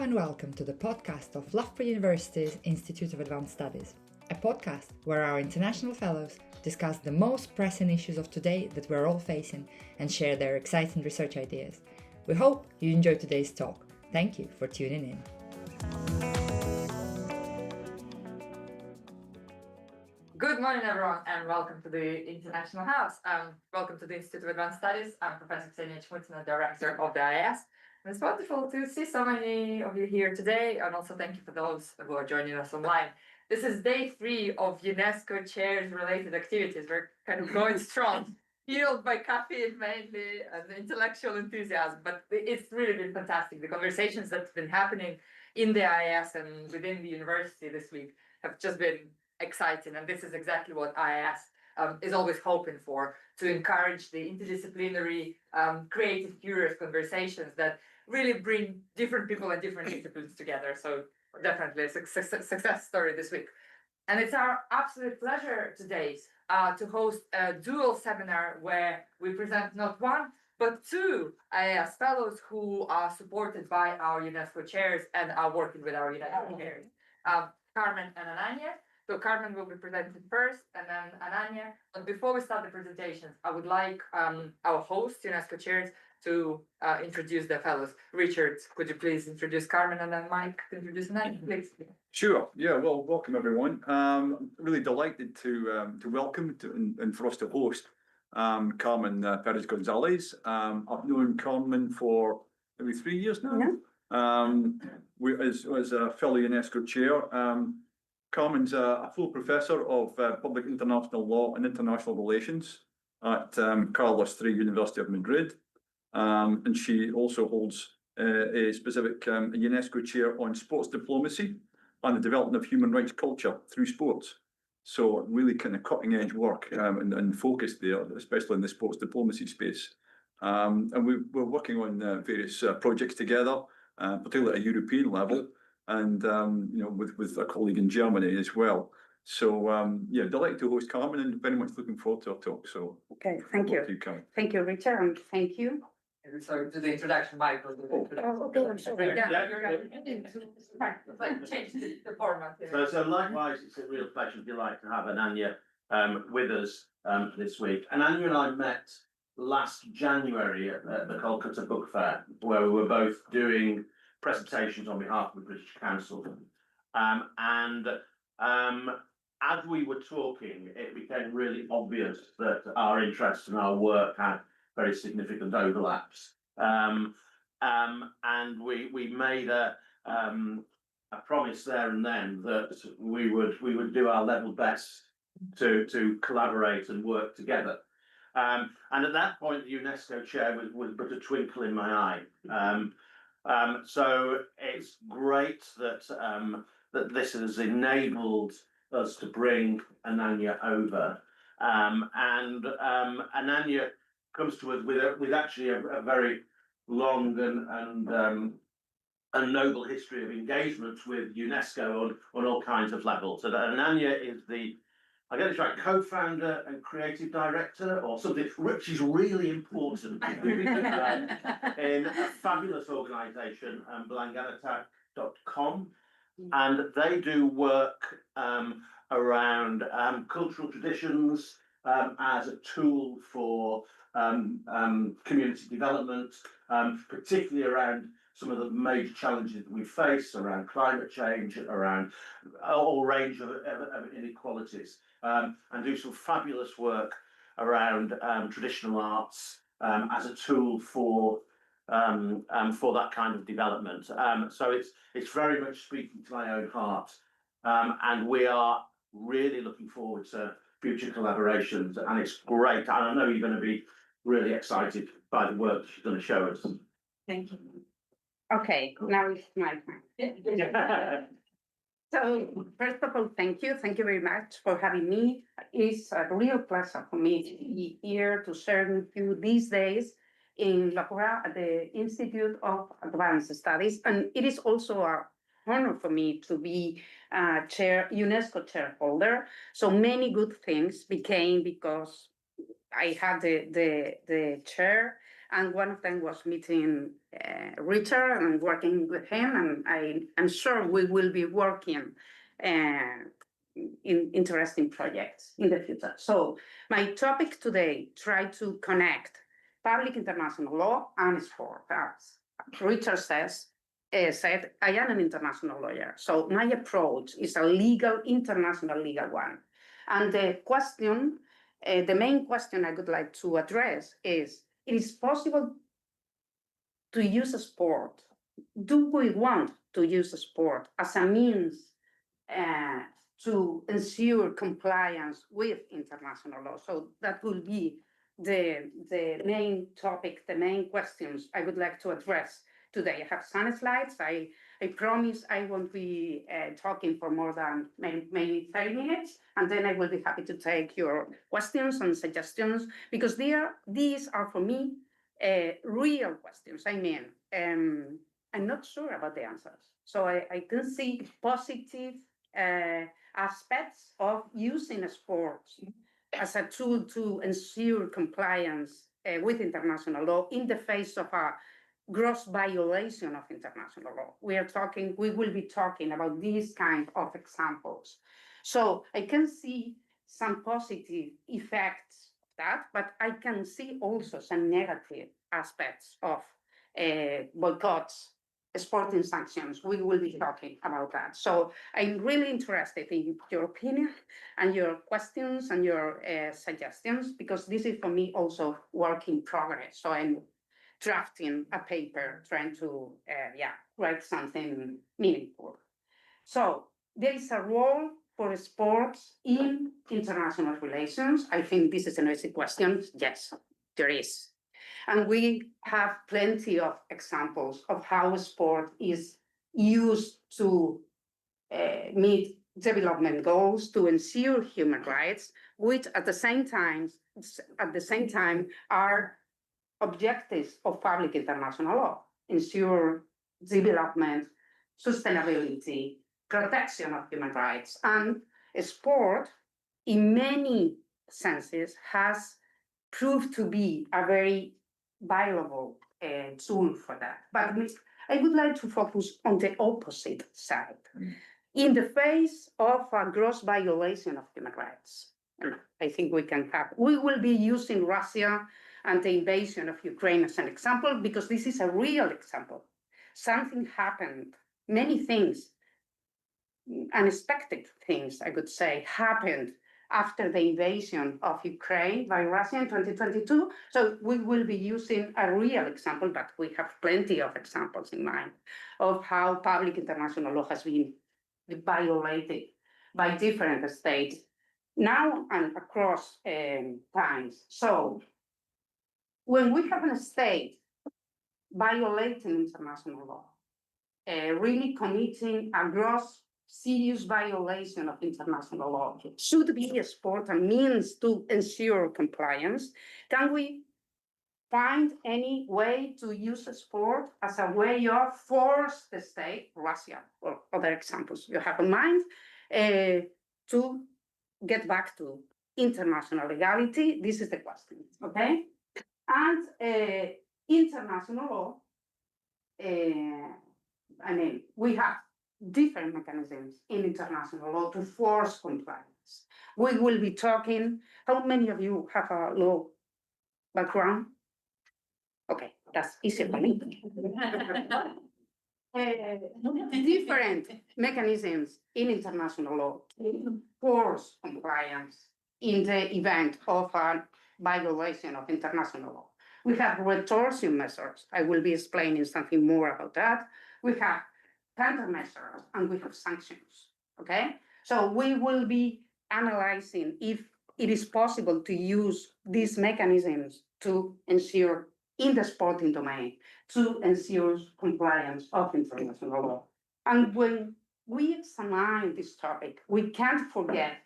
and welcome to the podcast of Loughborough University's Institute of Advanced Studies, a podcast where our international fellows discuss the most pressing issues of today that we're all facing and share their exciting research ideas. We hope you enjoyed today's talk. Thank you for tuning in. Good morning, everyone, and welcome to the International House. Welcome to the Institute of Advanced Studies. I'm Professor Ksenia Chmutina, Director of the IAS. And it's wonderful to see so many of you here today, and also thank you for those who are joining us online. This is day 3 of UNESCO Chair's related activities. We're kind of going strong, fueled by caffeine mainly and intellectual enthusiasm, but it's really been fantastic. The conversations that's been happening in the IAS and within the university this week have just been exciting, and this is exactly what IAS is always hoping for, to encourage the interdisciplinary, creative, curious conversations that really bring different people and different disciplines together. So definitely a success story this week. And it's our absolute pleasure today to host a dual seminar where we present not one, but 2 IAS fellows who are supported by our UNESCO chairs and are working with our UNESCO chairs, Carmen and Ananya. So Carmen will be presenting first, and then Ananya. But before we start the presentations, I would like our host, UNESCO chairs, to introduce the fellows. Richard, could you please introduce Carmen, and then Mike, introduce Ananya, please? Sure. Yeah. Well, welcome everyone. Really delighted to welcome and for us to host Carmen Pérez González. I've known Carmen for maybe 3 years now. Yeah. As a fellow UNESCO chair. Carmen's a full professor of public international law and international relations at Carlos III University of Madrid. And she also holds a specific UNESCO chair on sports diplomacy and the development of human rights culture through sports. So really kind of cutting edge work and focus there, especially in the sports diplomacy space. And we're working on various projects together, particularly at a European level. And with a colleague in Germany as well. So yeah, delighted to host Carmen and very much looking forward to our talk. So okay, thank you. Thank you, Richard, and thank you. So to the introduction, Mike. Okay, I'm sorry. Change the format. So likewise, it's a real pleasure and delight to have Ananya with us this week. And Ananya and I met last January at the Kolkata Book Fair, where we were both doing presentations on behalf of the British Council. As we were talking, it became really obvious that our interests and our work had very significant overlaps. And we made a promise there and then that we would do our level best to collaborate and work together. And at that point, the UNESCO chair was but a twinkle in my eye. So it's great that that this has enabled us to bring Ananya over, and Ananya comes to us with actually a very long and noble history of engagement with UNESCO on all kinds of levels. So that Ananya is I get it right, co-founder and creative director or something, which is really important in a fabulous organisation, blanganatak.com, and they do work around cultural traditions as a tool for community development, particularly around some of the major challenges that we face around climate change, around a whole range of inequalities. And do some fabulous work around traditional arts as a tool for that kind of development. So it's very much speaking to my own heart, and we are really looking forward to future collaborations. And it's great, and I know you're going to be really excited by the work she's going to show us. Thank you. Okay, now it's my turn. So first of all, thank you very much for having me. It's a real pleasure for me to be here to share with you these days in Loughborough at the Institute of Advanced Studies, and it is also an honor for me to be UNESCO chairholder. So many good things became because I had the chair And one of them was meeting Richard and working with him, and I'm sure we will be working in interesting projects in the future. So my topic today, try to connect public international law and sport. As Richard said, I am an international lawyer. So my approach is a international legal one. And the question, the main question I would like to address is, it is possible to use a sport? Do we want to use a sport as a means to ensure compliance with international law? So that will be the main topic, the main questions I would like to address today. I have some slides. I promise I won't be talking for more than maybe 30 minutes, and then I will be happy to take your questions and suggestions, because these are for me real questions. I mean, I'm not sure about the answers. So I can see positive aspects of using sports as a tool to ensure compliance with international law in the face of a gross violation of international law. We will be talking about these kind of examples. So I can see some positive effects of that, but I can see also some negative aspects of boycotts, sporting sanctions. We will be talking about that. So I'm really interested in your opinion and your questions and your suggestions, because this is for me also work in progress. So I'm drafting a paper, trying to write something meaningful. So there is a role for sports in international relations. I think this is an easy question. Yes, there is. And we have plenty of examples of how sport is used to meet development goals, to ensure human rights, which at the same time are objectives of public international law: ensure development, sustainability, protection of human rights. And sport, in many senses, has proved to be a very valuable tool for that. But I would like to focus on the opposite side. In the face of a gross violation of human rights, and I think we will be using Russia and the invasion of Ukraine as an example, because this is a real example. Something happened, many things, unexpected things, I would say, happened after the invasion of Ukraine by Russia in 2022. So we will be using a real example, but we have plenty of examples in mind of how public international law has been violated by different states now and across times. So when we have a state violating international law, really committing a gross, serious violation of international law, should be a sport a means to ensure compliance? Can we find any way to use a sport as a way of force the state, Russia or other examples you have in mind, to get back to international legality? This is the question, okay? And international law, I mean, we have different mechanisms in international law to force compliance. We will be talking, how many of you have a law background? Okay, that's easy for me. Different mechanisms in international law to force compliance in the event of a violation of international law. We have retortion measures. I will be explaining something more about that. We have countermeasures and we have sanctions, okay? So we will be analyzing if it is possible to use these mechanisms to ensure, in the sporting domain, to ensure compliance of international law. And when we examine this topic, we can't forget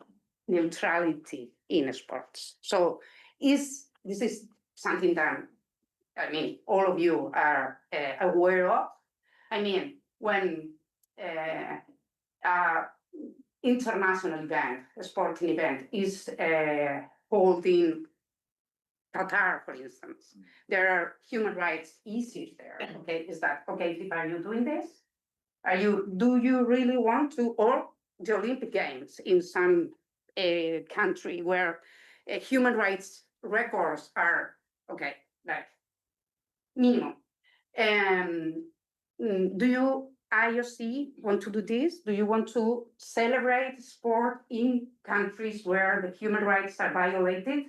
neutrality in sports. So this is something that, I mean, all of you are aware of. I mean, when international event, a sporting event, is holding Qatar, for instance, there are human rights issues there. Okay, is that okay? Are you doing this? Do you really want to, or the Olympic Games in some country where human rights records are okay, like minimum. Do you IOC want to do this? Do you want to celebrate sport in countries where the human rights are violated?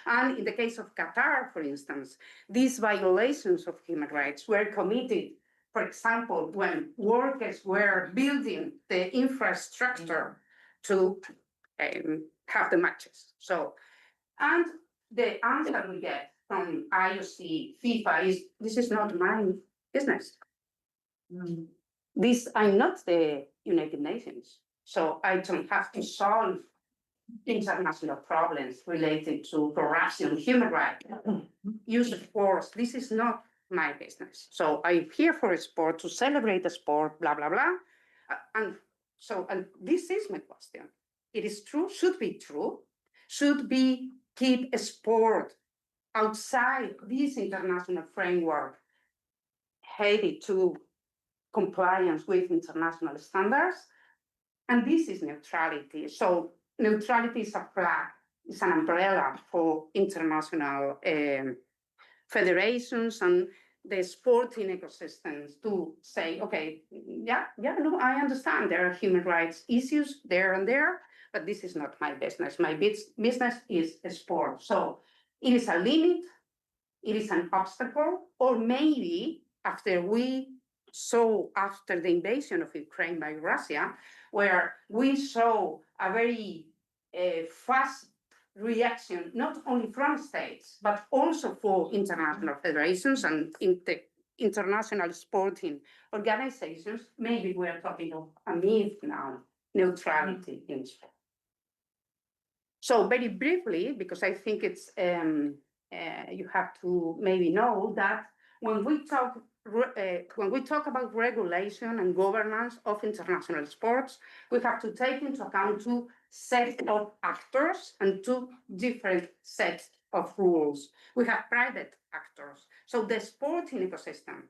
And in the case of Qatar, for instance, these violations of human rights were committed, for example, when workers were building the infrastructure to have the matches. So, and the answer we get from IOC, FIFA is, this is not my business. I'm not the United Nations, so I don't have to solve international problems related to corruption, human rights, use of force. This is not my business. So I'm here for a sport, to celebrate the sport, blah, blah, blah. And this is my question. It is true, should be true. Should we keep a sport outside this international framework headed to compliance with international standards? And this is neutrality. So neutrality is a flag, it's an umbrella for international federations and the sporting ecosystems to say, okay, no, I understand there are human rights issues there and there, but this is not my business. My business is a sport. So it is a limit, it is an obstacle, or maybe after the invasion of Ukraine by Russia, where we saw a very fast reaction, not only from states, but also for international federations and international sporting organizations, maybe we're talking of a myth now, neutrality in sport. So very briefly, because I think it's, you have to maybe know that when we talk about regulation and governance of international sports, we have to take into account two sets of actors and two different sets of rules. We have private actors. So the sporting ecosystem,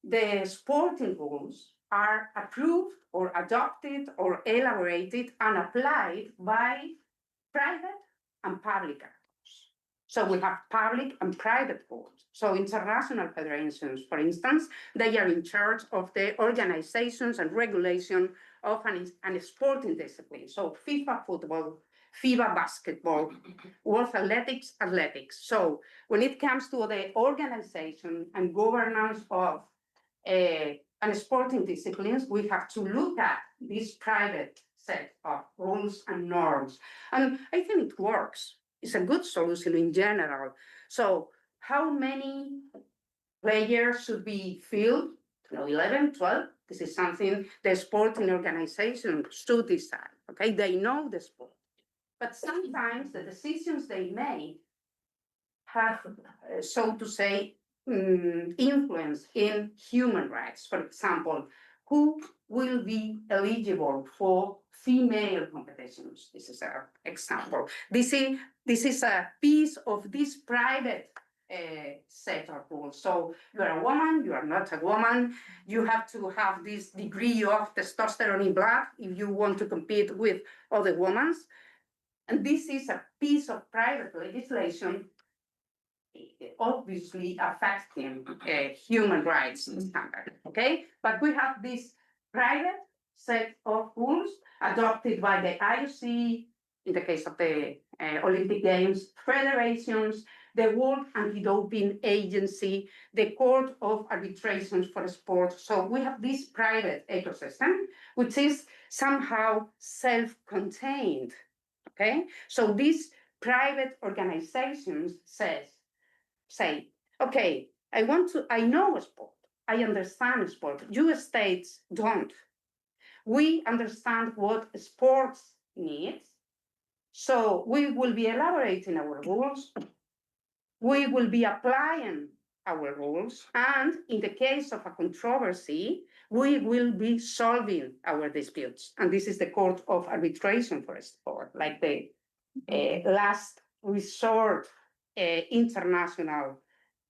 the sporting rules are approved or adopted or elaborated and applied by private and public actors. So we have public and private boards. So international federations, for instance, they are in charge of the organizations and regulation of an sporting discipline. So FIFA football, FIBA basketball, World Athletics. So when it comes to the organization and governance of and sporting disciplines, we have to look at this private set of rules and norms. And I think it works. It's a good solution in general. So how many players should be filled? 11, 12? This is something the sporting organization should decide, okay? They know the sport. But sometimes the decisions they make have, so to say, influence in human rights. For example, who will be eligible for female competitions? This is an example. This is a piece of this private set of rules. So you are a woman, you are not a woman, you have to have this degree of testosterone in blood if you want to compete with other women. And this is a piece of private legislation obviously affecting human rights standard, okay? But we have this private set of rules adopted by the IOC, in the case of the Olympic Games, federations, the World Anti-Doping Agency, the Court of Arbitrations for Sport. So we have this private ecosystem, which is somehow self-contained, okay? So these private organizations say, okay, I know sport, I understand sport. You states don't. We understand what sports needs, so we will be elaborating our rules, we will be applying our rules, and in the case of a controversy, we will be solving our disputes. And this is the Court of Arbitration for Sport, like the last resort international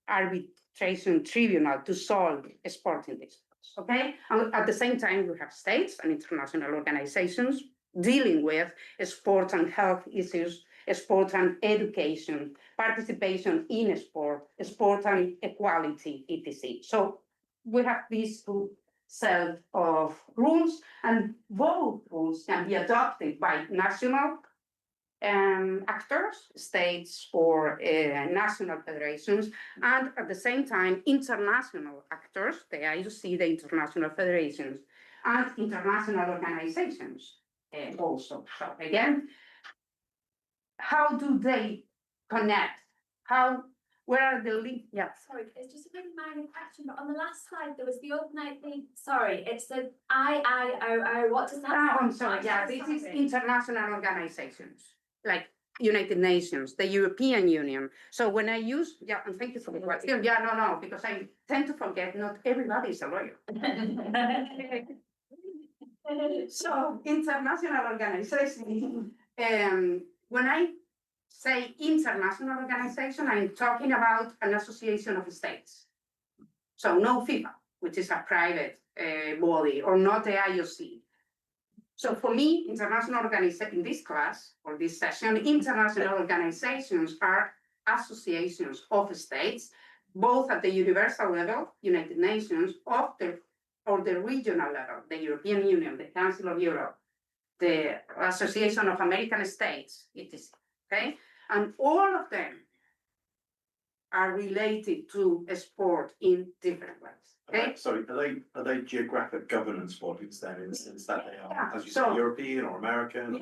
arbitration tribunal to solve sporting disputes, okay? And at the same time, we have states and international organizations dealing with sport and health issues, sport and education, participation in sport, sport and equality, etc. So we have these two set of rules, and both rules can be adopted by national actors, states or national federations, and at the same time, international actors, the IOC, the international federations, and international organizations also. So again, how do they connect? Where are the links? Yeah. Sorry, it's just a really minor question, but on the last slide, there was the overnight thing. Sorry, it said IIOO. What does that Oh, I'm stand sorry. for? Yeah, this is international organizations, like United Nations, the European Union. So when I use, yeah, and thank you for the question. Yeah, no, because I tend to forget not everybody is a lawyer. So international organization, when I say international organization, I'm talking about an association of states. So no FIFA, which is a private body, or not the IOC. So for me, international organization, in this class or this session, international organizations are associations of states, both at the universal level, United Nations, or the regional level, the European Union, the Council of Europe, the Association of American States, etc. Okay, and all of them are related to sport in different ways. Okay, Sorry, are they geographic governance bodies then, in the sense that they Yeah, are, as you so- say, European or American?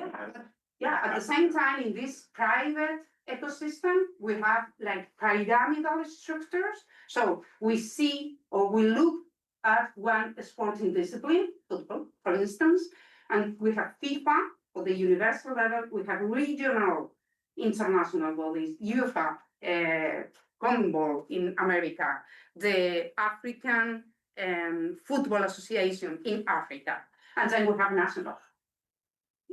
yeah. At the same time, in this private ecosystem, we have like pyramidal structures. So we see or we look at one sporting discipline, football, for instance, and we have FIFA for the universal level. We have regional international bodies, UEFA, CONMEBOL in America, the African Football Association in Africa, and then we have national.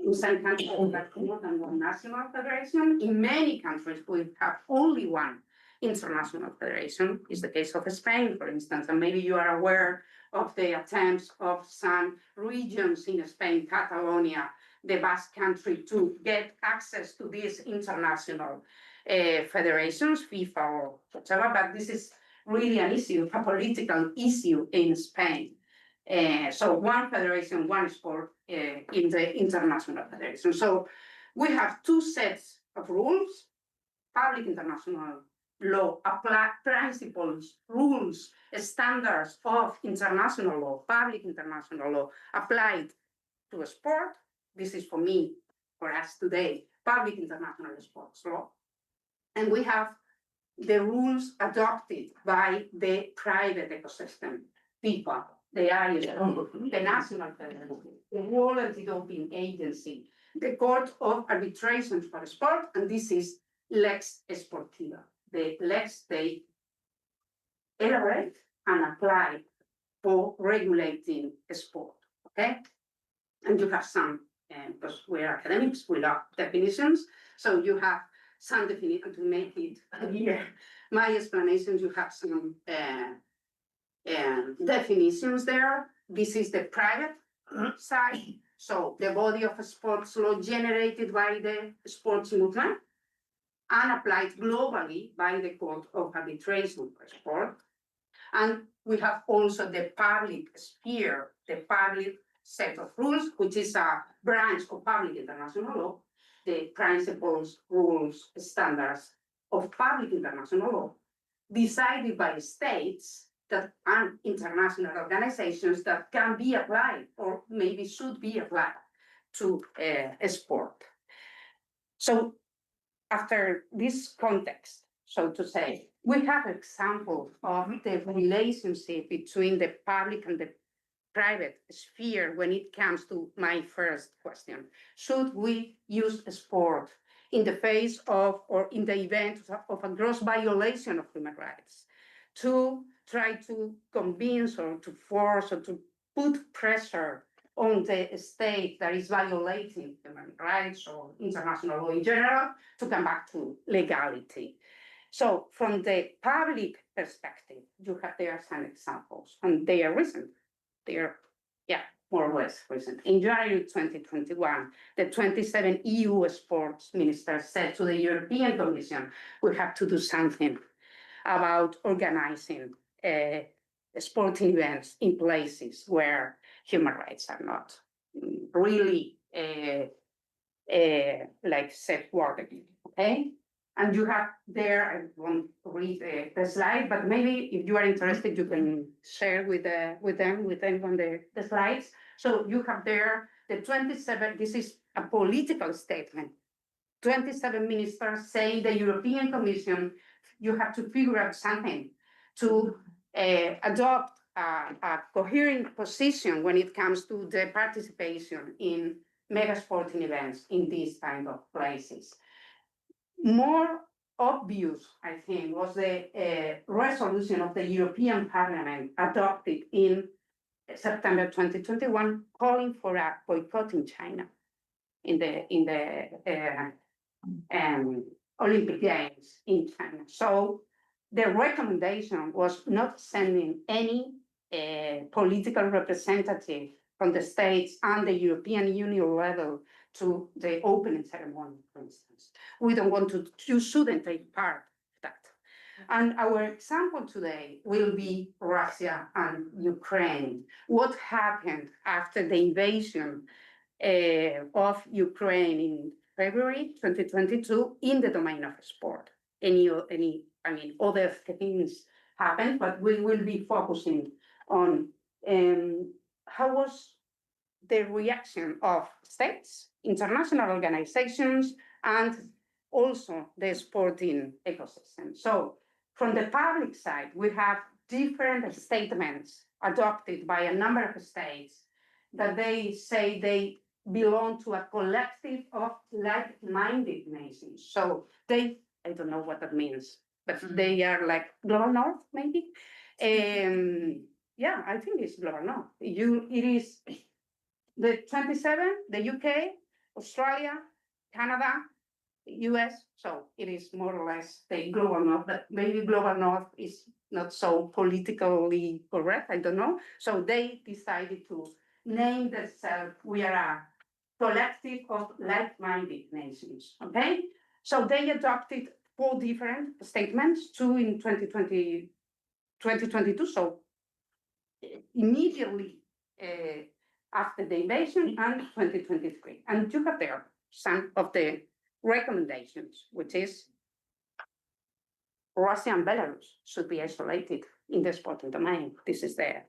In some countries, we have more than one national federation. In many countries, we have only one international federation. It's the case of Spain, for instance, and maybe you are aware of the attempts of some regions in Spain, Catalonia, the Basque Country, to get access to these international federations, FIFA or whatever, but this is really an issue, a political issue in Spain. So one federation, one sport in the international federation. So we have two sets of rules, public international law, apply principles, rules, standards of international law, public international law applied to a sport. This is for me, for us today, public international sports law. And we have the rules adopted by the private ecosystem, FIFA, the IOC, the National Federation, the World Anti-Doping Agency, the Court of Arbitration for Sport, and this is Lex Sportiva, the lex they elaborate and apply for regulating sport, okay? And you have some, because we're academics, we love definitions, so you have some definition to make it clear. My explanations, you have some definitions there. This is the private side, so the body of sports law generated by the sports movement and applied globally by the Court of Arbitration for Sport. And we have also the public sphere, the public set of rules, which is a branch of public international law, the principles, rules, standards of public international law, decided by states that are international organizations that can be applied or maybe should be applied to a sport. So after this context, so to say, we have examples of the relationship between the public and the private sphere when it comes to my first question. Should we use sport in the face of or in the event of a gross violation of human rights to try to convince or to force or to put pressure on the state that is violating human rights or international law in general to come back to legality? So from the public perspective, you have there some examples, and they are recent. They are, yeah, more or less recent. In January 2021, the 27 EU sports ministers said to the European Commission, we have to do something about organizing sporting events in places where human rights are not really like safeguarded, okay? And you have there, I won't read the slide, but maybe if you are interested, you can share with anyone the slides. So you have there the 27, this is a political statement. 27 ministers saying the European Commission, you have to figure out something to adopt a coherent position when it comes to the participation in mega sporting events in these kind of places. More obvious, I think, was the resolution of the European Parliament adopted in September 2021, calling for a boycott in China in the Olympic Games in China. So the recommendation was not sending any political representative from the States and the European Union level to the opening ceremony, for instance. We don't want to, you shouldn't take part of that. And our example today will be Russia and Ukraine. What happened after the invasion of Ukraine in February 2022 in the domain of sport? Other things happened, but we will be focusing on how was the reaction of states, international organizations, and also the sporting ecosystem. So from the public side, we have different statements adopted by a number of states that they say they belong to a collective of like-minded nations. So they, I don't know what that means, but they are like global north, maybe. Yeah, I think it's global north. It is the 27, the UK, Australia, Canada, US. So it is more or less the global north, but maybe global north is not so politically correct, I don't know. So they decided to name themselves, we are a collective of like-minded nations, okay? So they adopted 4 different statements, 2 in 2022, so immediately after the invasion, and 2023. And you have there some of the recommendations, which is Russia and Belarus should be isolated in the sporting domain. This is the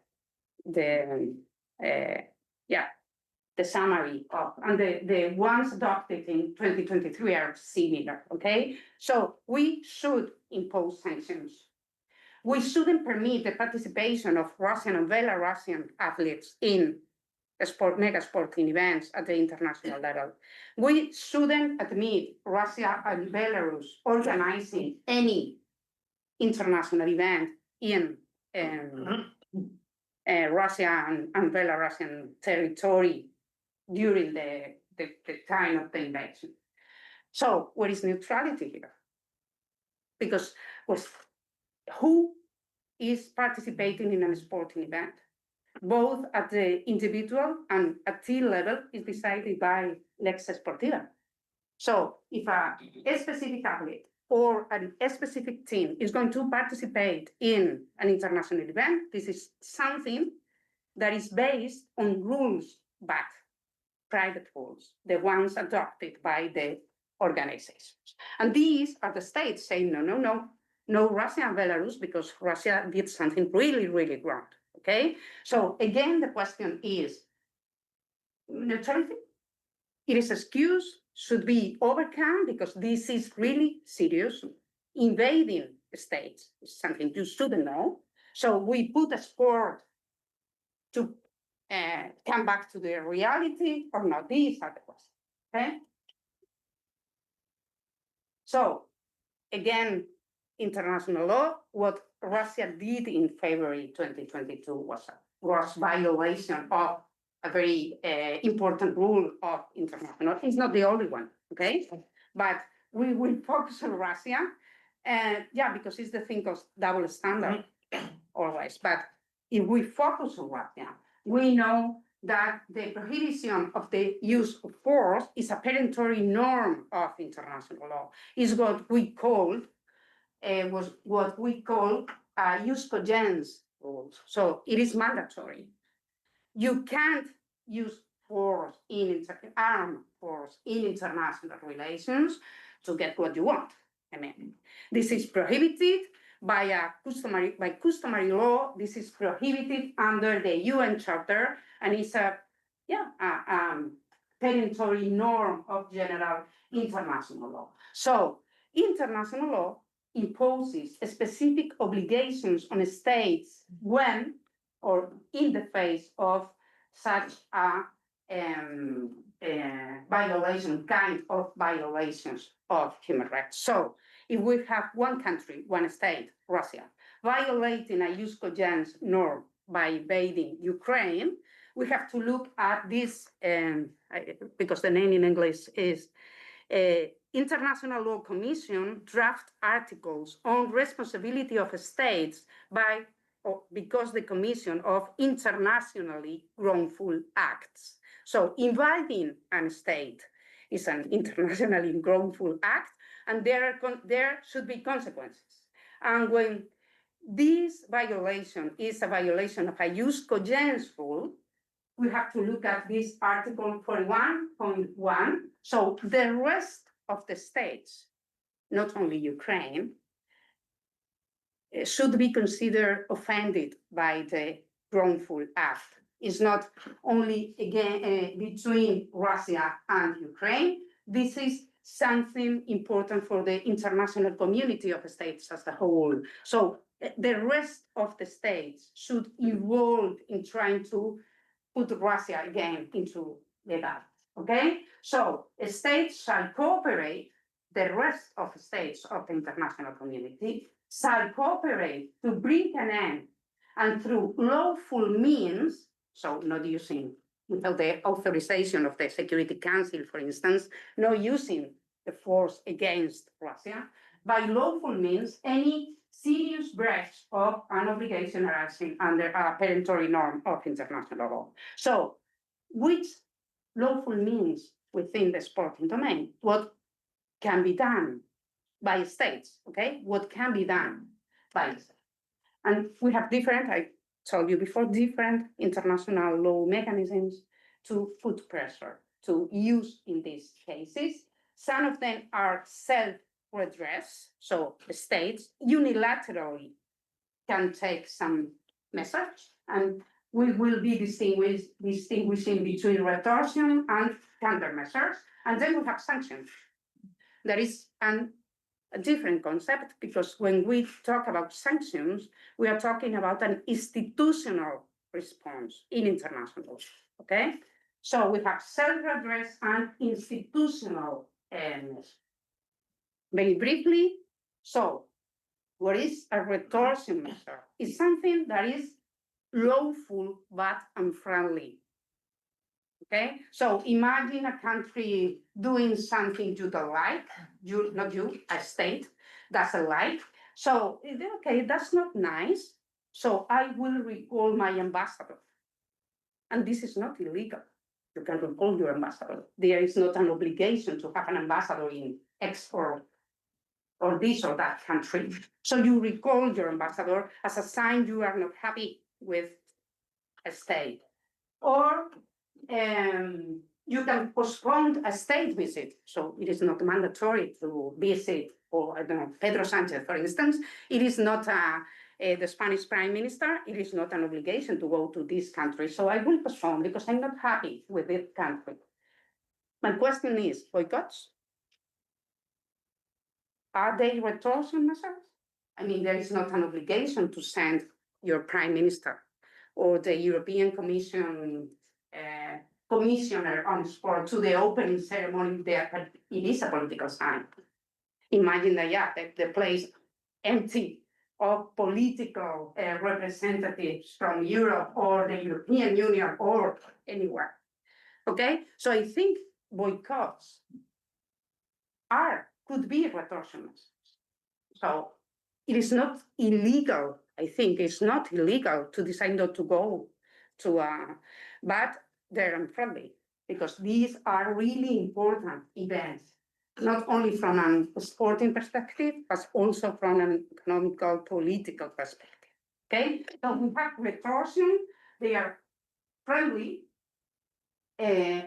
summary of, and the ones adopted in 2023 are similar, okay? So we should impose sanctions. We shouldn't permit the participation of Russian and Belarusian athletes in mega sporting events at the international level. We shouldn't admit Russia and Belarus organizing any international event in Russia and Belarusian territory during the time of the invasion. So where is neutrality here? Because who is participating in a sporting event? Both at the individual and at team level is decided by Lex Sportiva. So if a specific athlete or a specific team is going to participate in an international event, this is something that is based on rules, but private rules, the ones adopted by the organizations. And these are the states saying, no Russia and Belarus, because Russia did something really, really wrong, okay? So again, the question is, neutrality, it is excuse, should be overcome, because this is really serious. Invading states is something you shouldn't know. So we put a sport to come back to the reality or not. These are the questions, okay? So again, international law, what Russia did in February 2022 was a gross violation of a very important rule of international. It's not the only one, okay? But we will focus on Russia. And yeah, because it's the thing of double standard always. But if we focus on Russia, we know that the prohibition of the use of force is a peremptory norm of international law. Is what we call use cogens rules. So it is mandatory. You can't use force armed force in international relations to get what you want. I mean, this is prohibited by customary law. This is prohibited under the UN Charter, and it's a peremptory norm of general international law. So international law imposes specific obligations on states when or in the face of such a violation, kind of violations of human rights. So if we have one country, one state, Russia, violating a jus cogens norm by invading Ukraine, we have to look at this, because the name in English is International Law Commission draft articles on responsibility of states because the commission of internationally wrongful acts. So invading a state is an internationally wrongful act, and there should be consequences. And when this violation is a violation of a jus cogens rule, we have to look at this article 41.1. So the rest of the states, not only Ukraine, should be considered offended by the wrongful act. It's not only again between Russia and Ukraine. This is something important for the international community of states as a whole. So the rest of the states should involve in trying to put Russia again into the bat. Okay? So states shall cooperate, the rest of states of the international community shall cooperate to bring an end, and through lawful means, so not using without the authorization of the Security Council, for instance, not using the force against Russia, by lawful means, any serious breach of an obligation arising under a peremptory norm of international law. So, which lawful means within the sporting domain? What can be done by states, okay? What can be done by states? And we have different, I told you before, different international law mechanisms to put pressure to use in these cases. Some of them are self-redress, so the states unilaterally can take some measures, and we will be distinguishing between retortion and countermeasures. And then we have sanctions. There is a different concept, because when we talk about sanctions, we are talking about an institutional response in international law, okay? So we have self-redress and institutional measures. Very briefly, so what is a retortion measure? It's something that is lawful but unfriendly. Okay, so imagine a country doing something you don't like, not you, a state doesn't like. So, okay, that's not nice. So I will recall my ambassador. And this is not illegal. You can recall your ambassador. There is not an obligation to have an ambassador in X or this or that country. So you recall your ambassador as a sign you are not happy with a state. Or you can postpone a state visit. So it is not mandatory to visit, or I don't know, Pedro Sanchez, for instance. It is not the Spanish Prime Minister. It is not an obligation to go to this country. So I will postpone because I'm not happy with this country. My question is, boycotts? Are they retortion measures? I mean, there is not an obligation to send your Prime Minister or the European Commission commissioner on sport to the opening ceremony there, but it is a political sign. Imagine that, the place empty of political representatives from Europe or the European Union or anywhere. Okay, so I think boycotts could be retortion measures. So it is not illegal, I think it's not illegal to decide not to go to, but they're unfriendly because these are really important events, not only from a sporting perspective, but also from an economical, political perspective. Okay, so we have retortion, they are friendly, they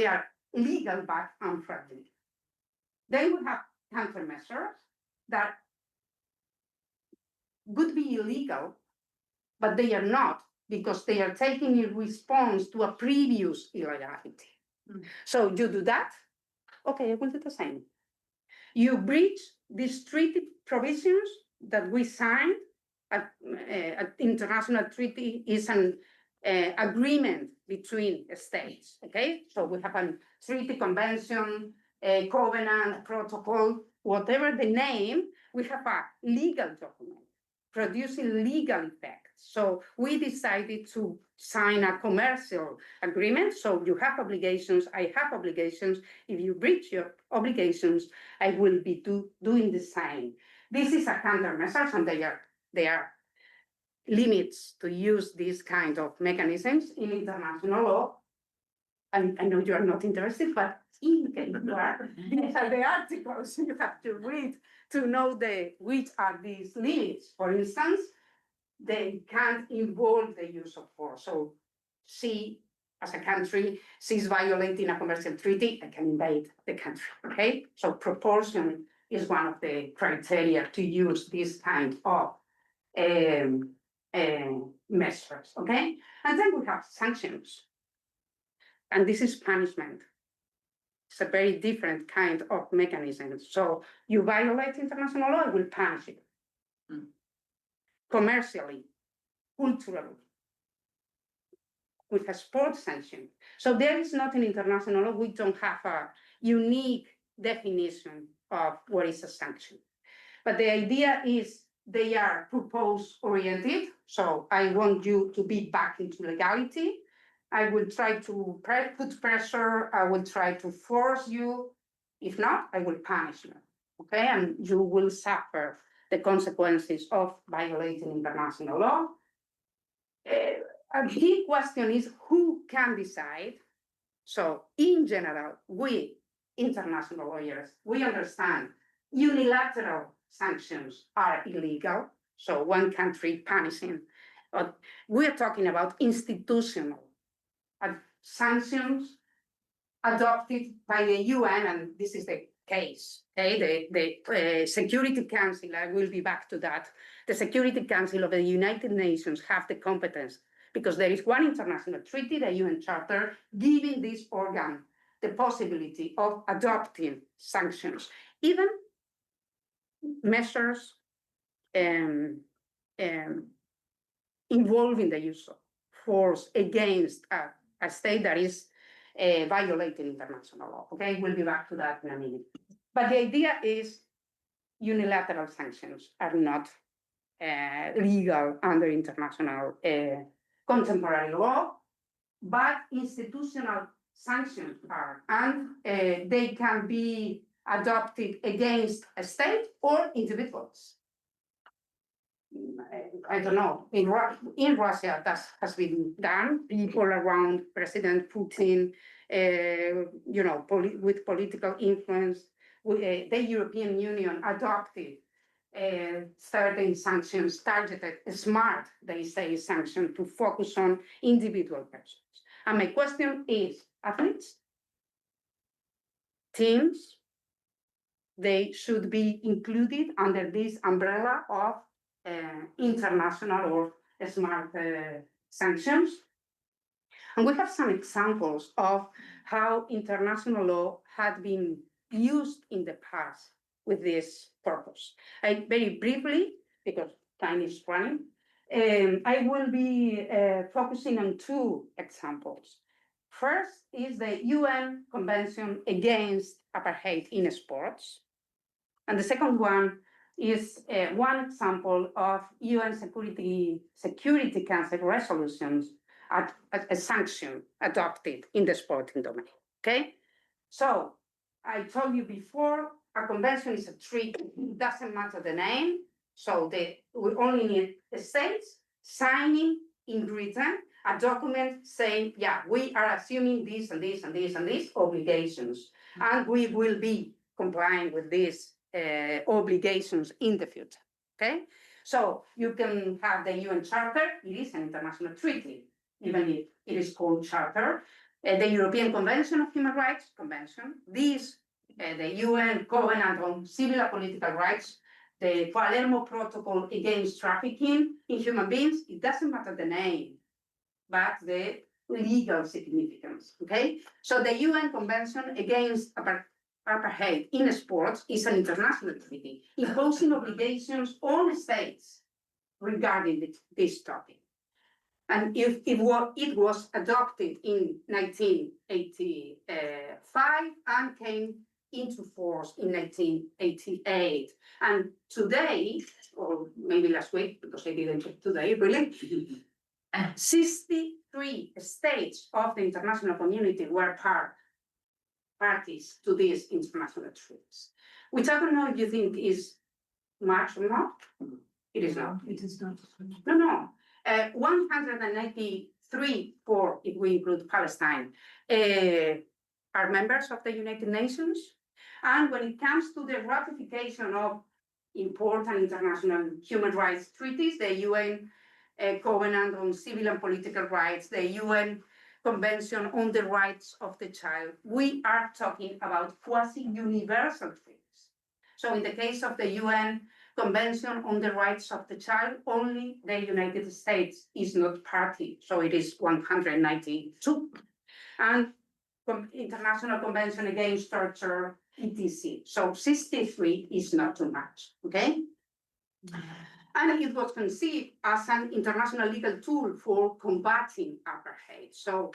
are legal but unfriendly. Then we have countermeasures that would be illegal, but they are not because they are taking in response to a previous illegality. So you do that, okay, I will do the same. You breach these treaty provisions that we signed. An international treaty is an agreement between states, okay? So we have a treaty convention, a covenant, protocol, whatever the name, we have a legal document producing legal effect. So we decided to sign a commercial agreement. So you have obligations, I have obligations. If you breach your obligations, I will be doing the same. This is a countermeasure, and they are limits to use these kind of mechanisms in international law. And I know you are not interested, but in case you are, these are the articles you have to read to know which are these limits. For instance, they can't involve the use of force. So C, as a country, sees violating a commercial treaty, I can invade the country, okay? So proportion is one of the criteria to use this kind of measures, okay? And then we have sanctions. And this is punishment. It's a very different kind of mechanism. So you violate international law, I will punish you. Commercially, culturally, with a sports sanction. So there is not in international law, we don't have a unique definition of what is a sanction. But the idea is they are purpose-oriented. So I want you to be back into legality. I will try to put pressure. I will try to force you. If not, I will punish you. Okay, and you will suffer the consequences of violating international law. A big question is who can decide. So in general, we international lawyers, we understand unilateral sanctions are illegal. So one country punishing, but we're talking about institutional sanctions adopted by the UN, and this is the case. Okay, the Security Council, I will be back to that. The Security Council of the United Nations have the competence because there is one international treaty, the UN Charter, giving this organ the possibility of adopting sanctions, even measures involving the use of force against a state that is violating international law. Okay, we'll be back to that in a minute. But the idea is unilateral sanctions are not legal under international contemporary law, but institutional sanctions are, and they can be adopted against a state or individuals. I don't know, in Russia that has been done, people around President Putin, with political influence, the European Union adopted certain sanctions, targeted, smart, they say, sanctions to focus on individual persons. And my question is, athletes, teams, they should be included under this umbrella of international or smart sanctions. And we have some examples of how international law had been used in the past with this purpose. Very briefly, because time is running, I will be focusing on two examples. First is the UN Convention Against Apartheid in Sports. And the second one is one example of UN Security Council resolutions at a sanction adopted in the sporting domain, okay? So I told you before, a convention is a treaty, it doesn't matter the name. So we only need the states signing in written a document saying, yeah, we are assuming this and this and this and these obligations. And we will be complying with these obligations in the future, okay? So you can have the UN Charter, it is an international treaty, even if it is called Charter. The European Convention of Human Rights, Convention, the UN Covenant on Civil and Political Rights, the Palermo Protocol against trafficking in human beings, it doesn't matter the name, but the legal significance, okay? So the UN Convention against apartheid in sports is an international treaty, imposing obligations on states regarding this topic. And if it was adopted in 1985 and came into force in 1988. And today, or maybe last week, because I didn't check today, really, 63 states of the international community were parties to these international treaties, which I don't know if you think is much or not. It is not. It is not. No. 193, for if we include Palestine, are members of the United Nations. And when it comes to the ratification of important international human rights treaties, the UN Covenant on Civil and Political Rights, the UN Convention on the Rights of the Child, we are talking about quasi-universal treaties. So in the case of the UN Convention on the Rights of the Child, only the United States is not party, so it is 192. And International Convention Against Torture, etc. So 63 is not too much, okay? And it was conceived as an international legal tool for combating apartheid. So,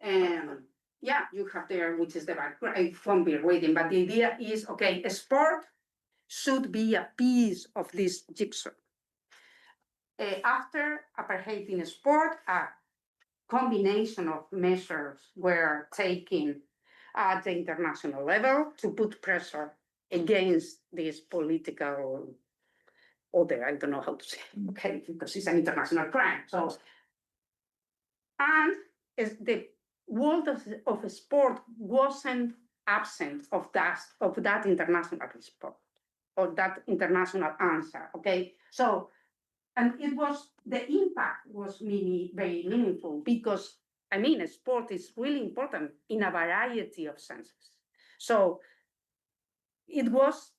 yeah, you have there, which is the background. I won't be reading, but the idea is, okay, sport should be a piece of this jigsaw. After apartheid in sport, a combination of measures were taken at the international level to put pressure against this political order. I don't know how to say, okay, because it's an international crime. So, and the world of sport wasn't absent of that international response or that international answer. Okay, so and the impact was really very meaningful because I mean, sport is really important in a variety of senses. So it was,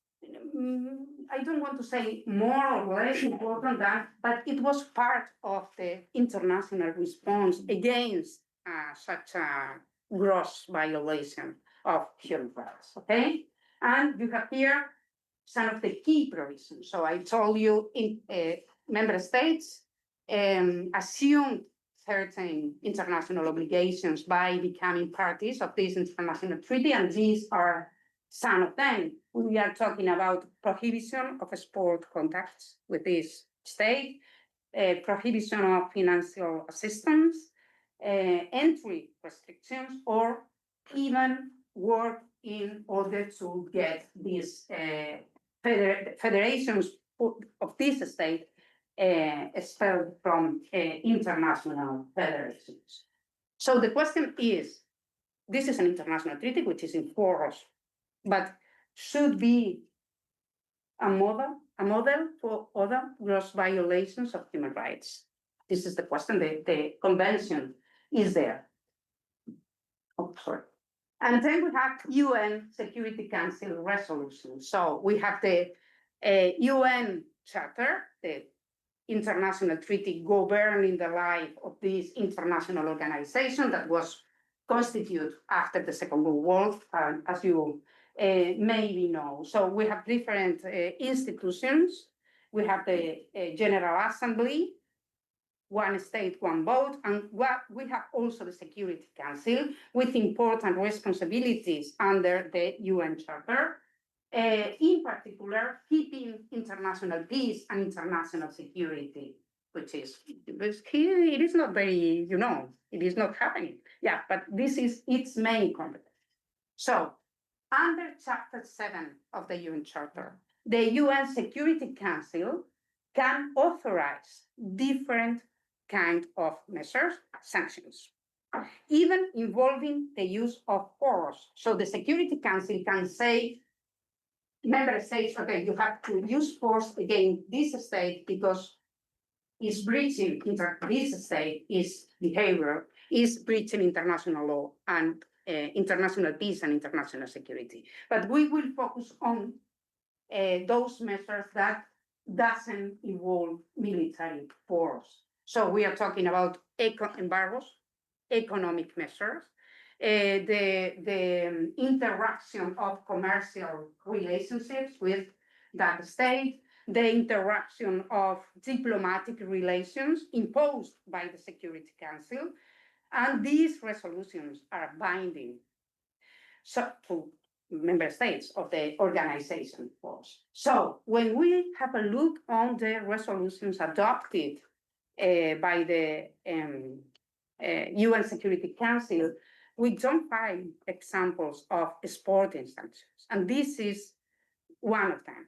I don't want to say more or less important than, but it was part of the international response against such a gross violation of human rights, okay? And you have here some of the key provisions. So I told you member states assumed certain international obligations by becoming parties of this international treaty, and these are some of them. We are talking about prohibition of sport contacts with this state, prohibition of financial assistance, entry restrictions, or even work in order to get these federations of this state expelled from international federations. So the question is, this is an international treaty which is in force, but should be a model for other gross violations of human rights. This is the question. The convention is there. Oh, sorry. And then we have UN Security Council resolution. So we have the UN Charter, the international treaty governing the life of this international organization that was constituted after the Second World War, as you maybe know. So we have different institutions. We have the General Assembly, one state, one vote, and we have also the Security Council with important responsibilities under the UN Charter, in particular, keeping international peace and international security, which is, it is not very, it is not happening. Yeah, but this is its main competence. So under Chapter 7 of the UN Charter, the UN Security Council can authorize different kind of measures, sanctions, even involving the use of force. So the Security Council can say, member states, okay, you have to use force against this state because it's breaching this state is behavior, is breaching international law and international peace and international security. But we will focus on those measures that doesn't involve military force. So we are talking about embargoes, economic measures, the interaction of commercial relationships with that state, the interaction of diplomatic relations imposed by the Security Council, and these resolutions are binding to member states of the organization force. So when we have a look on the resolutions adopted by the UN Security Council, we don't find examples of sporting sanctions. And this is one of them.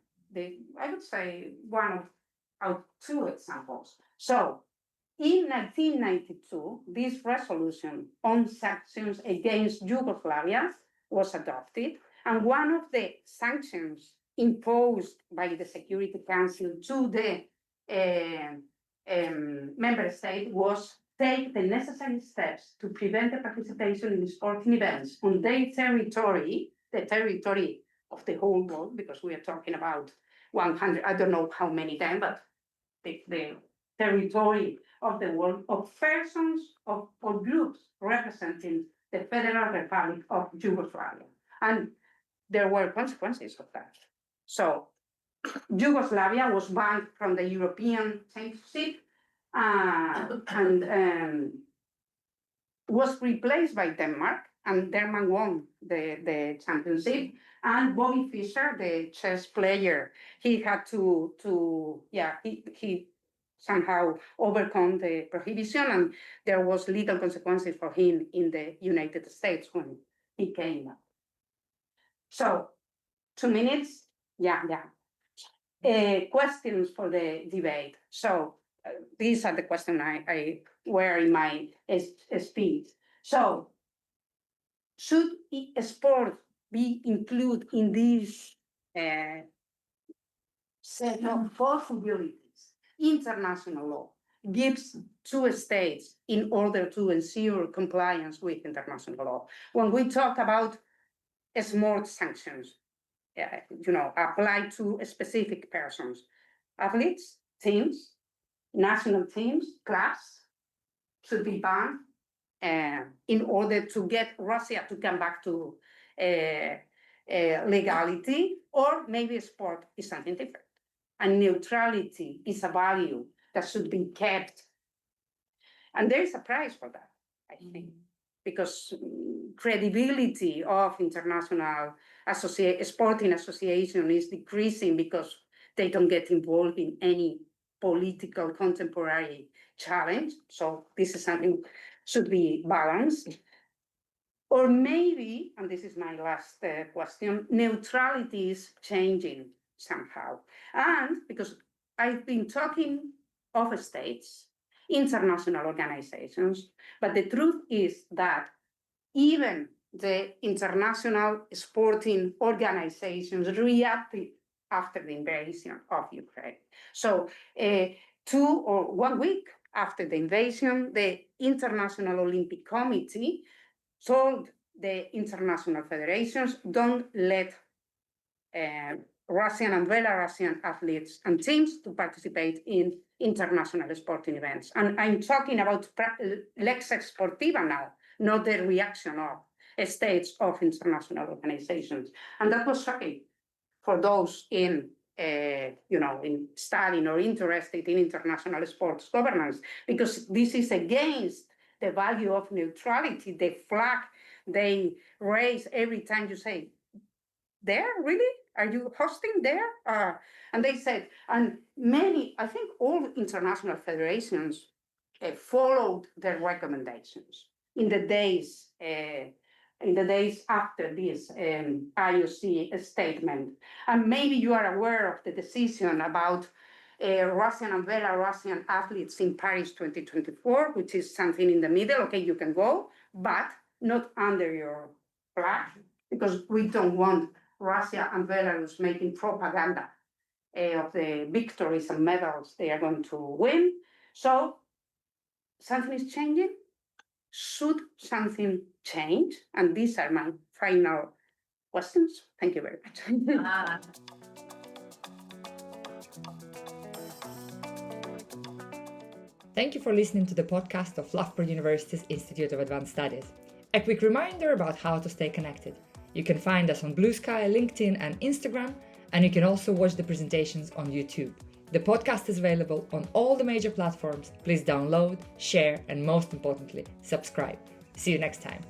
I would say one of two examples. So in 1992, this resolution on sanctions against Yugoslavia was adopted. And one of the sanctions imposed by the Security Council to the member state was take the necessary steps to prevent the participation in sporting events on their territory, the territory of the whole world, because we are talking about 100, I don't know how many times, but the territory of the world of persons or groups representing the Federal Republic of Yugoslavia. And there were consequences of that. So Yugoslavia was banned from the European Championship and was replaced by Denmark, and Denmark won the championship. And Bobby Fischer, the chess player, he had he somehow overcome the prohibition, and there was legal consequences for him in the United States when he came up. So 2 minutes, questions for the debate. So these are the questions I were in my speech. So should sport be included in this set of possibilities? International law gives to states in order to ensure compliance with international law. When we talk about smart sanctions, applied to specific persons, athletes, teams, national teams, clubs should be banned in order to get Russia to come back to legality, or maybe sport is something different. And neutrality is a value that should be kept. And there is a price for that, I think, because credibility of international sporting association is decreasing because they don't get involved in any political contemporary challenge. So this is something should be balanced. Or maybe, and this is my last question, neutrality is changing somehow. And because I've been talking of states, international organizations, but the truth is that even the international sporting organizations reacted after the invasion of Ukraine. So 2 or 1 week after the invasion, the International Olympic Committee told the international federations, don't let Russian and Belarusian athletes and teams to participate in international sporting events. And I'm talking about lex sportiva now, not the reaction of states of international organizations. And that was shocking for those in studying or interested in international sports governance, because this is against the value of neutrality, the flag they raise every time you say, there, really? Are you hosting there? And they said, and many, I think all international federations followed their recommendations in the days in the days after this IOC statement. And maybe you are aware of the decision about Russian and Belarusian athletes in Paris 2024, which is something in the middle. Okay, you can go, but not under your flag, because we don't want Russia and Belarus making propaganda of the victories and medals they are going to win. So something is changing. Should something change? And these are my final questions. Thank you very much. Ah. Thank you for listening to the podcast of Loughborough University's Institute of Advanced Studies. A quick reminder about how to stay connected. You can find us on Blue Sky, LinkedIn, and Instagram, and you can also watch the presentations on YouTube. The podcast is available on all the major platforms. Please download, share, and most importantly, subscribe. See you next time.